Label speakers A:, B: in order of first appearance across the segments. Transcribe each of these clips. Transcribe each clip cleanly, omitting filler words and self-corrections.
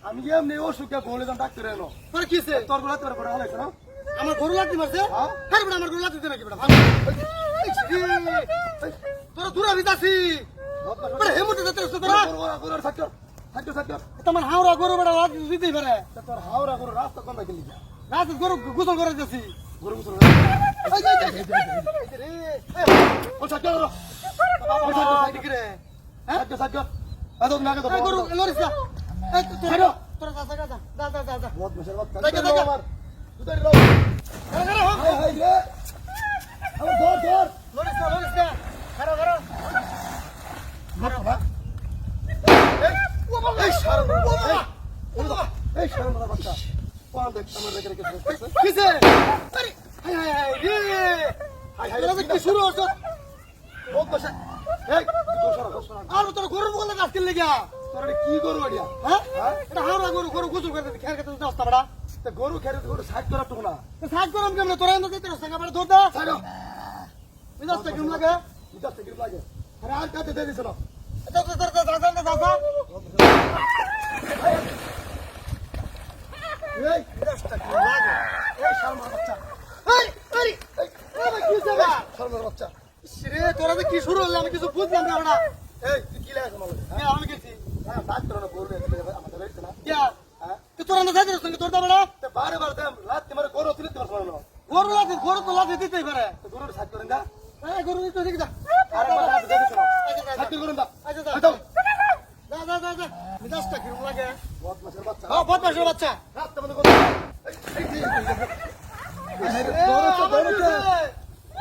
A: আমি এমনি অসুখে বলে যান ডাক্তার এলো তোর কিসে তোর গুলা তোর করে হলাইছ না আমার গরু লাগতে পারছে হ্যাঁ বেটা আমার গরু লাগতে নাকি বেটা তোরা দূরে বিতাছি বেটা হেমুতে যেতে তোরা গরু থাকতো থাকতো থাকতো তোমার হাওড়া গরু বেটা লাগ দিতেই পারে তোর হাওড়া গরু রাস্তা কোন দিকে লিখা রাস্তা গরু গোসল করে যাচ্ছি গরু গোসল এই রে ও থাকতো ও থাকতো সাইড রে হ্যাঁ থাকতো থাকতো আদম নাকে তো গরু লরিস এই তোরা তোরা যা বহুত বছর বাদ আমার তুই রো আরে হোক হাই রে আমার ধর লরিস না খারো মারো এই শারম এই শারম বাচ্চা কোন দেখ আমার রেখে কিসে আরে হাই রে হাই তোরা কি শুরু হচ্ছে বহুত বছর এই আর তোর গরু বলে কাজ করলে গিয়া তোর কি গরু আইয়া হ্যাঁ এটা হাওড়া গরু গোসল করতে খেয়াল করতে দস্তা বড়া তে গরু খেরে গরু সাইড করা টুক না সাইড করাম কেমনে তোরা এনে দিতে সঙ্গে বড় ধর দা ছাড়ো বিদাস্তা কিম লাগে আরে আর কাতে দে দিছলো যা এই বিদাস্তা কিম লাগে এই শালমার বাচ্চা আরে কি যাবা শালমার বাচ্চা রে তোরা কি শুরু হলো আমি কিছু বুঝলাম না বড়া এই তুই কি লাগে মাল হ্যাঁ আমি গেছি হ্যাঁ বাত করো না বললে আমাদের রইছে না কি হ্যাঁ তুই তোরা না যাইছিস সঙ্গে তোর দাবড়া তে বারে বারে দাম লাত তোমার গরু তুলতে পারছ না গরু তো লাত দিতেই পারে তো গরুর সাথ করেন দা এই গরু তো ঠিক দা আরে বাবা দে দিছ সাথ করেন দা আচ্ছা যা মিজাজটা কি লাগে বহুত মাসের বাচ্চা হ্যাঁ বহুত মাসের বাচ্চা রাত তোমাদের গরু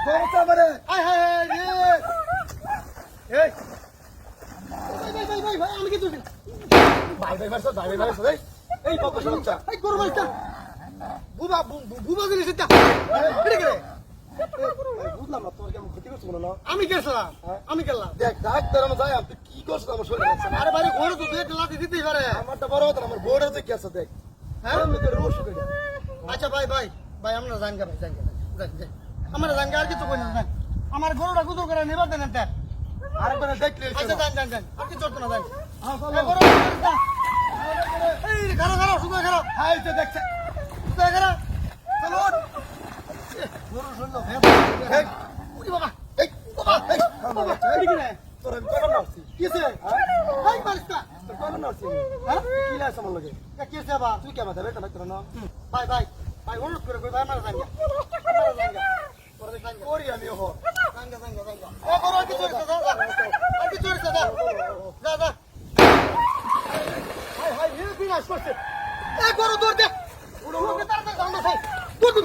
A: গরুটা মারে হাই রে এই ভাই আমি কি তুই ভাই মারছ এই বকশ বাচ্চা এই গরু বাচ্চা বুবা জিনিস এটা কি রে বুঝলাম না তোর কেমন ক্ষতি করছ না আমি গেছিলাম আমি গেলাম দেখ ডাক্তার আমি যাই আপনি কি করছ আমার শরীরে আরে ভাই ঘোড়া তো দেখ লাতি দিতেই পারে আমারটা বড় হতো আমার বোর্ডের তো কি আছে দেখ হ্যাঁ আমি তো রোশ করে আচ্ছা ভাই আমরা জানগা ভাই জানগা আমরা জানগা আর কিছু কই না আমার গরুটা গুজর করে নেবা দেন এটা আরেকবার দেখলে আচ্ছা জান আর কি চড়তো না জান হ্যাঁ চলো গরু এই খারাপ সুদা খারাপ হাই তো দেখছে সুদা খারাপ চলো গরু শুনলো এই উঠি বাবা এই বাবা এই কি রে তোর আমি কোন নাছি কিসে হাই মারিস্তা তোর কোন নাছি হ্যাঁ কি লাগে সামনে লাগে কিসে বা তুই কেমন দেবে এটা তোর না ভাই অনুরোধ করে কই ভাই আমার জানগা তোর দেখ জানগা ওরি আমি হো জানগা ও গরু কি চড়ছে যা হাই এই বিনাশ করছে এই গরু দৌড় দে উড়ো তাড়াতাড়ি জানগা ভাই দৌড়